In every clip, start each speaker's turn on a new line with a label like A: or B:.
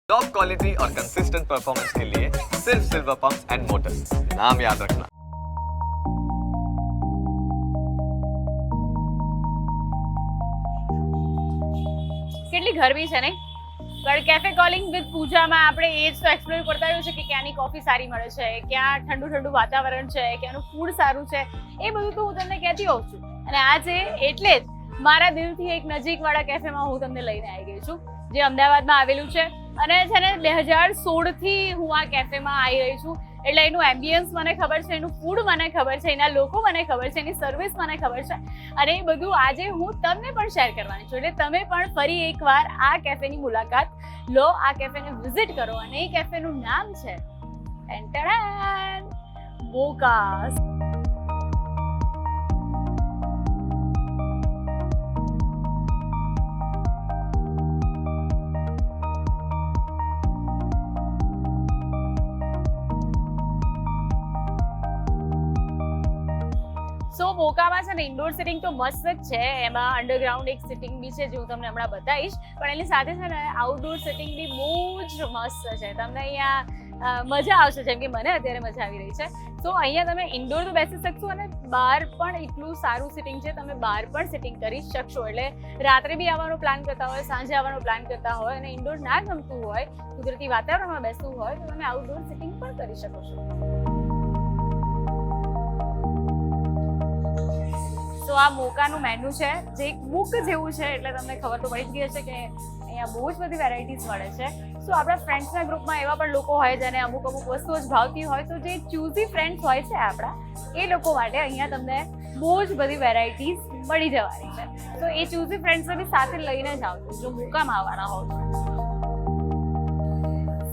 A: Top quality और consistent performance के लिए सिर्फ सिल्वर पंप्स एंड मोटर्स, नाम याद रखना।
B: કેટલી ગરમી છે નહીં? પણ કેફે કોલિંગ વિથ પૂજામાં આપણે એ જ તો એક્સપ્લોર કરતા રહ્યું છે કે ક્યાંની કોફી સારી મળે છે, ક્યાં ઠંડુ ઠંડુ વાતાવરણ છે, ક્યાંનું ફૂડ સારું છે, એ બધું તો હું તમને કહેતી હોઉં છું. અને આજે એટલે જ મારા દિલથી એક નજીકવાળા કેફેમાં હું તમને લઈને આવી ગઈ છું, જે અમદાવાદમાં આવેલું છે. અને છે ને 2016થી હું આ કેફેમાં આવી રહી છું, એટલે એનું એમ્બિયન્સ મને ખબર છે, એનું ફૂડ મને ખબર છે, એના લોકો મને ખબર છે, એની સર્વિસ મને ખબર છે. અને એ બધું આજે હું તમને પણ શેર કરવાની છું. એટલે તમે પણ ફરી એકવાર આ કેફેની મુલાકાત લો, આ કેફેને વિઝિટ કરો. અને એ કેફેનું નામ છે મોકાસ. સો મોકામાં છે ને ઇન્ડોર સિટિંગ તો મસ્ત જ છે, એમાં અંડરગ્રાઉન્ડ એક સિટિંગ બી છે જે હું તમને હમણાં બતાવીશ. પણ એની સાથે છે ને આઉટડોર સિટિંગ બી બહુ જ મસ્ત છે. તમને અહીંયા મજા આવશે, જેમ કે મને અત્યારે મજા આવી રહી છે. તો અહીંયા તમે ઇન્ડોર તો બેસી શકશો અને બહાર પણ એટલું સારું સિટિંગ છે, તમે બહાર પણ સિટિંગ કરી શકશો. એટલે રાત્રે બી આવવાનો પ્લાન કરતા હોય, સાંજે આવવાનો પ્લાન કરતા હોય અને ઇન્ડોર ના ગમતું હોય, કુદરતી વાતાવરણમાં બેસવું હોય, તો તમે આઉટડોર સિટિંગ પણ કરી શકો છો. તો આ મોકાનું મેનુ છે, જે એક બુક જેવું છે, એટલે તમને ખબર તો પડી જ ગઈ હશે કે અહીંયા બહુ જ બધી વેરાયટીઝ મળે છે. સો આપણા ફ્રેન્ડ્સના ગ્રુપમાં એવા પણ લોકો હોય જેને અમુક વસ્તુઓ જ ભાવતી હોય, તો જે ચૂઝી ફ્રેન્ડ્સ હોય છે આપણા, એ લોકો માટે અહીંયા તમને બહુ જ બધી વેરાયટીઝ મળી જવાની છે. તો એ ચૂઝી ફ્રેન્ડ્સને બી સાથે લઈને જ આવજો જો મોકામાં આવવાના હોવ તો.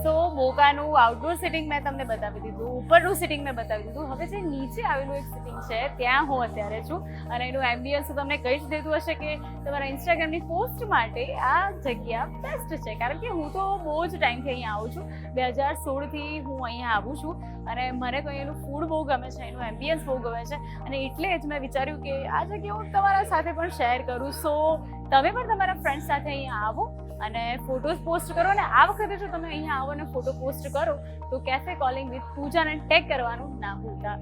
B: તો મોકાનું આઉટડોર સિટિંગ મેં તમને બતાવી દીધું, ઉપરનું સિટિંગ મેં બતાવી દીધું. હવે જે નીચે આવેલું એક સિટિંગ છે ત્યાં હું અત્યારે છું. અને એનું એમ્બિયન્સ તમને કહી જ દીધું હશે કે તમારા ઇન્સ્ટાગ્રામની પોસ્ટ માટે આ જગ્યા બેસ્ટ છે. કારણ કે હું તો બહુ જ ટાઈમથી અહીંયા આવું છું, 2016થી હું અહીંયા આવું છું. અને મને તો અહીંયાનું ફૂડ બહુ ગમે છે, એનું એમ્બિયન્સ બહુ ગમે છે. અને એટલે જ મેં વિચાર્યું કે આ જગ્યા હું તમારા સાથે પણ શેર કરું. સો તમે પણ તમારા ફ્રેન્ડ્સ સાથે અહીંયા આવો અને ફોટોઝ પોસ્ટ કરો. અને આ વખતે જો તમે અહીંયા આવો અને ફોટો પોસ્ટ કરો તો કેફે કોલિંગ વિથ પૂજાને ટેગ કરવાનું ના ભૂલતા.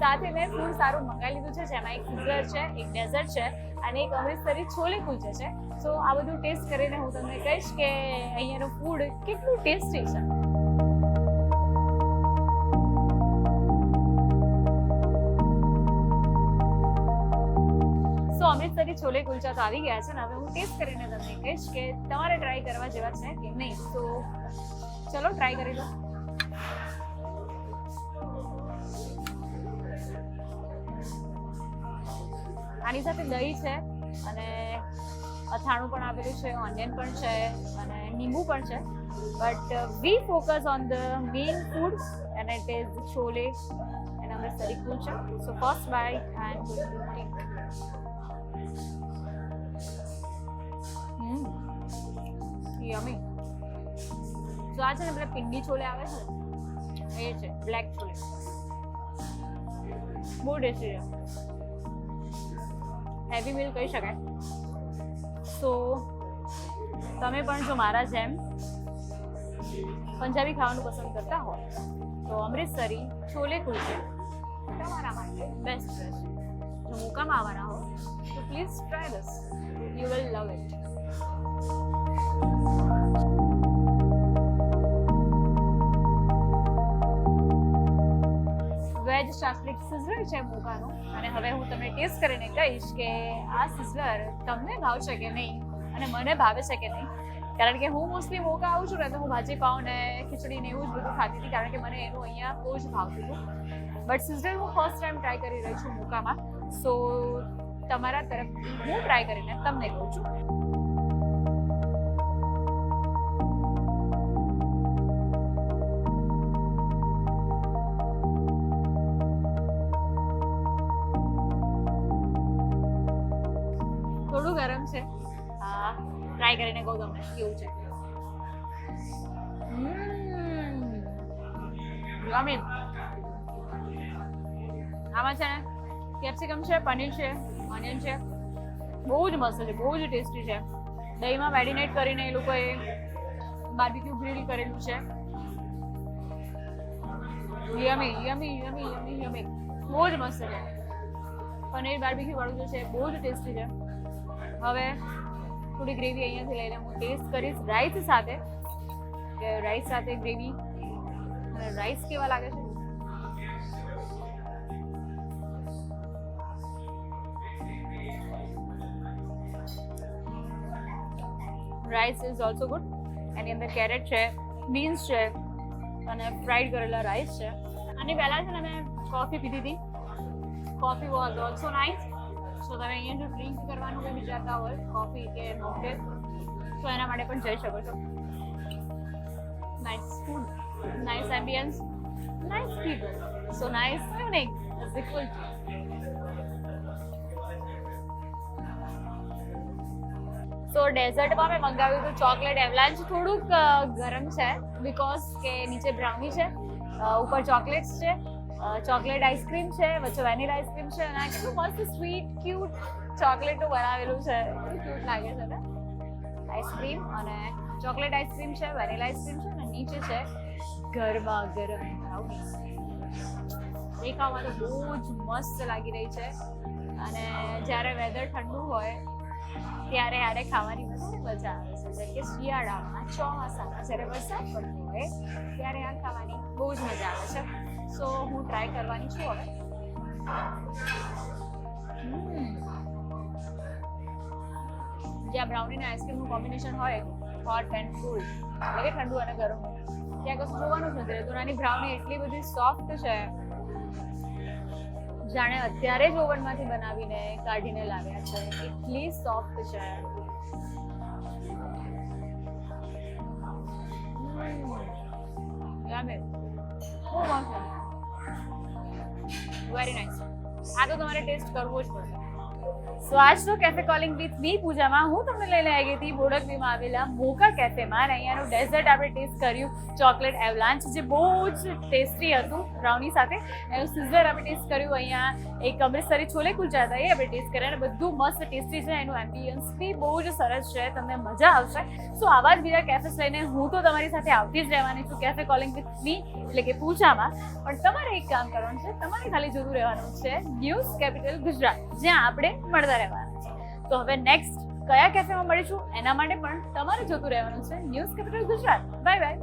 B: સાથે મેં ફૂડ સારું મંગાવી લીધું છે, જેમાં એક સિઝલર છે, એક ડેઝર્ટ છે અને એક અમૃતસરી છોલે કુલચે છે. સો આ બધું ટેસ્ટ કરીને હું તમને કહીશ કે અહીંયાનું ફૂડ કેટલું ટેસ્ટી છે. અમૃતસરી છોલે કુલચા તો આવી ગયા છે ને હવે હું ટેસ્ટ કરીને તમને કહીશ કે તમારે ટ્રાય કરવા જેવા છે કે નહીં. તો ચલો ટ્રાય કરી લો. આની સાથે દહીં છે અને અથાણું પણ આપેલું છે, ઓનિયન પણ છે અને લીંબુ પણ છે. But we focus on the main food and it is chole and Amritsari kulcha. So first bite I am going to take. Yummy. તો આ છે ને પેલા પિંડી છોલે આવે છે ને, એ છે બ્લેક છોલે, બહુ ટેસ્ટી છે. હેવી મીલ કહી શકાય. તો તમે પણ જો મારા જેમ પંજાબી ખાવાનું પસંદ કરતા હો તો અમૃતસરી છોલે કુલચે તમારા માટે બેસ્ટ રહેશે. જો મોકામાં આવવાના હો તો please try this, you will love it. Veg shashlik sizzler છે મોકાનું. અને હવે હું તમને ટેસ્ટ કરીને કહીશ કે આ સિઝલર તમને ભાવશે કે નહીં અને મને ભાવે છે કે નહીં. કારણ કે હું મોસ્ટલી મોકા આવું છું ને તો હું ભાજી પાઉં ને ખીચડી ને એવું જ બધું ખાતી હતી, કારણ કે મને એનું અહીંયા બહુ જ ભાવતું હતું. બટ સિઝલર હું ફર્સ્ટ ટાઈમ ટ્રાય કરી રહી છું મોકામાં. સો તમારા તરફથી હું ટ્રાય કરીને તમને કહું છું. થોડું ગરમ છે. હા, ટ્રાય કરીને કહું તમને કેવું છે. યમી. આમાં છે ને કેપ્સિકમ છે, પનીર છે, ઓનિયન છે, બહુ જ મસ્ત છે, બહુ જ ટેસ્ટી છે. દહીંમાં મેરિનેટ કરીને એ લોકોએ બાર્બીક્યુ ગ્રીલ કરેલું છે. યમી યમી યમી યમી યમી, બહુ જ મસ્ત છે. પનીર બાર્બીક્યુ વાળું જે છે બહુ જ ટેસ્ટી છે. હવે થોડી ગ્રેવી અહીંયાથી લઈને હું ટેસ્ટ કરીશ રાઈસ સાથે, કે રાઈસ સાથે ગ્રેવી અને રાઈસ કેવા લાગે છે. Rice is also good. એની અંદર કેરેટ છે, બીન્સ છે અને ફ્રાઈડ કરેલા રાઈસ છે. આની પહેલાં છે ને મેં કોફી પીધી હતી. Coffee was also nice. So તમે અહીંયા જો ડ્રિંક કરવાનું કોઈ વિચારતા હોય કોફી કે મોકટેલ, તો એના માટે પણ જઈ શકો છો. Nice food, nice ambience, nice people, so nice evening is equal to. So ડેઝર્ટમાં મેં મંગાવ્યું હતું ચોકલેટ એવલાન્ચ. થોડુંક ગરમ છે બિકોઝ કે નીચે બ્રાઉની છે, ઉપર ચોકલેટ્સ છે, ચોકલેટ આઈસ્ક્રીમ છે, વચ્ચે વેનીલા આઈસ્ક્રીમ છે અને કેટલું મસ્ત સ્વીટ ક્યુટ ચોકલેટનું બનાવેલું છે. કેટલું ક્યુટ લાગે છે ને. આઈસ્ક્રીમ અને ચોકલેટ આઈસ્ક્રીમ છે, વેનીલા આઈસ્ક્રીમ છે અને નીચે છે ગરમા ગરમ બ્રાઉની. દેખાવામાં તો બહુ જ મસ્ત લાગી રહી છે અને જ્યારે વેધર ઠંડુ હોય ત્યારે આને ખાવાની બહુ મજા આવે છે. જેમ કે શિયાળામાં, ચોમાસામાં જ્યારે વરસાદ પડતો હોય ત્યારે આ ખાવાની બહુ જ મજા આવે છે. સો હું ટ્રાય કરવાની છું હવે. જ્યાં બ્રાઉની અને આઈસ્ક્રીમનું કોમ્બિનેશન હોય, હોટ એન્ડ કુલ, એટલે કે ઠંડુ અને ગરમ, ત્યાં કશું જોવાનું જ નથી રહેતું. આની બ્રાઉની એટલી બધી સોફ્ટ છે, જાણે અત્યારે જ ઓવનમાંથી બનાવીને કાઢીને લાવ્યા છે, એટલી સોફ્ટ છે. Very nice. આ તો તમારે ટેસ્ટ કરવો જ પડશે. સો આજ તો કેફે કોલિંગ વિથ મી પૂજામાં હું તમને લઈને આવી ગઈ હતી બોડકવીમાં આવેલા મોકા કેફેમાં. અને અહીંયાનું ડેઝર્ટ આપણે ટેસ્ટ કર્યું ચોકલેટ એવલાન્ચ, જે બહુ જ ટેસ્ટી હતું બ્રાઉની સાથે. એનું સિઝલર આપણે ટેસ્ટ કર્યું. અહીંયા એક અમૃતસરી છોલે કુલચા હતા, એ આપણે ટેસ્ટ કર્યા અને બધું મસ્ત ટેસ્ટી છે. એનું એમ્બિયન્સ બી બહુ જ સરસ છે, તમને મજા આવશે. સો આવા જ બીજા કેફેસ લઈને હું તો તમારી સાથે આવતી જ રહેવાની છું કેફે કોલિંગ વિથ મી, એટલે કે પૂજામાં. પણ તમારે એક કામ કરવાનું છે, તમારે ખાલી જોતું રહેવાનું છે ન્યૂઝ કેપિટલ ગુજરાત, જ્યાં આપણે મળતા રહેવાના છે. તો હવે નેક્સ્ટ કયા કેફેમાં મળીશું એના માટે પણ તમારે જોતું રહેવાનું છે news capital Gujarat. Bye bye.